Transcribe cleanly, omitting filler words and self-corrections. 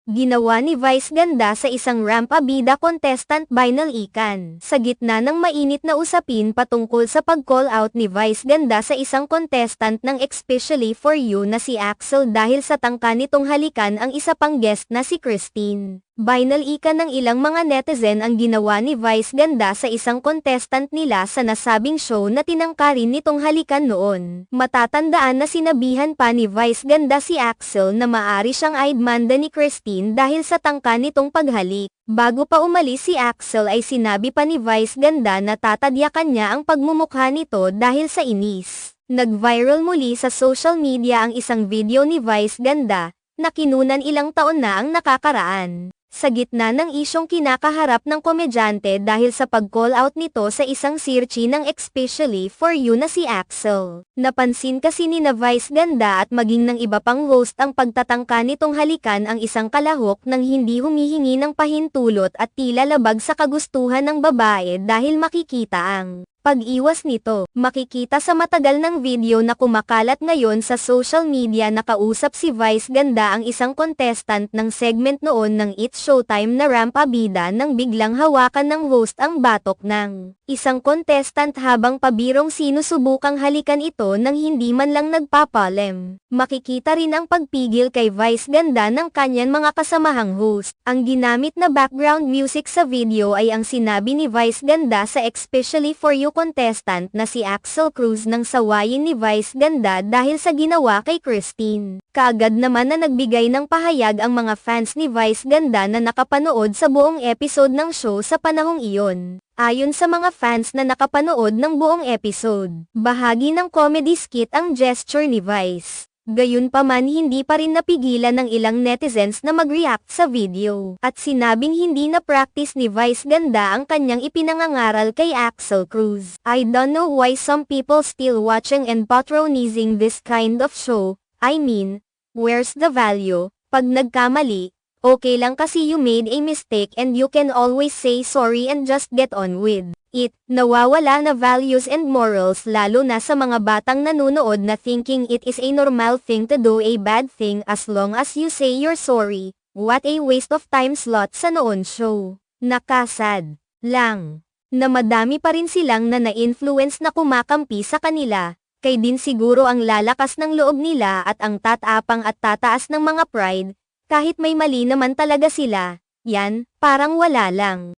Ginawa ni Vice ganda sa isang Rampa Bida contestant Binal Ikan. Sa gitna ng mainit na usapin patungkol sa pag-call out ni Vice ganda sa isang contestant ng Especially For You na si Axel dahil sa tangka nitong halikan ang isa pang guest na si Christine. Binal Ikan ng ilang mga netizen ang ginawa ni Vice ganda sa isang contestant nila sa nasabing show na tinangkarin nitong halikan noon. Matatandaan na sinabihan pa ni Vice ganda si Axel na maari siyang aidmanda ni Christine dahil sa tangka nitong paghalik. Bago pa umalis si Axel ay sinabi pa ni Vice ganda na tatadyakan niya ang pagmumukha nito dahil sa inis. Nag-viral muli sa social media ang isang video ni Vice ganda na kinunan ilang taon na ang nakakaraan. Sa gitna ng isyong kinakaharap ng komedyante dahil sa pag-call out nito sa isang sirchi ng Especially For You na si Axel. Napansin kasi ni na Vice ganda at maging ng iba pang host ang pagtatangka nitong halikan ang isang kalahok nang hindi humihingi ng pahintulot at tila labag sa kagustuhan ng babae dahil makikita ang pag-iwas nito. Makikita sa matagal ng video na kumakalat ngayon sa social media na kausap si Vice ganda ang isang contestant ng segment noon ng It's Showtime na Rampa Bida nang biglang hawakan ng host ang batok ng isang contestant habang pabirong sinusubukang halikan ito nang hindi man lang nagpapalem. Makikita rin ang pagpigil kay Vice ganda ng kanyang mga kasamahang host. Ang ginamit na background music sa video ay ang sinabi ni Vice ganda sa Especially For You contestant na si Axel Cruz nang sawayin ni Vice ganda dahil sa ginawa kay Christine. Kaagad naman na nagbigay ng pahayag ang mga fans ni Vice ganda na nakapanood sa buong episode ng show sa panahong iyon. Ayon sa mga fans na nakapanood ng buong episode, bahagi ng comedy skit ang gesture ni Vice. Gayunpaman hindi pa rin napigilan ng ilang netizens na mag-react sa video, at sinabing hindi na practice ni Vice ganda ang kanyang ipinangangaral kay Axel Cruz. I don't know why some people still watching and patronizing this kind of show. I mean, where's the value? Pag nagkamali, okay lang kasi you made a mistake and you can always say sorry and just get on with it. Nawawala na values and morals lalo na sa mga batang nanunood na thinking it is a normal thing to do a bad thing as long as you say you're sorry. What a waste of time slot sa noon show. Nakasad lang na madami pa rin silang na-influence na kumakampi sa kanila. Kay din siguro ang lalakas ng loob nila at ang tatapang at tataas ng mga pride, kahit may mali naman talaga sila, yan, parang wala lang.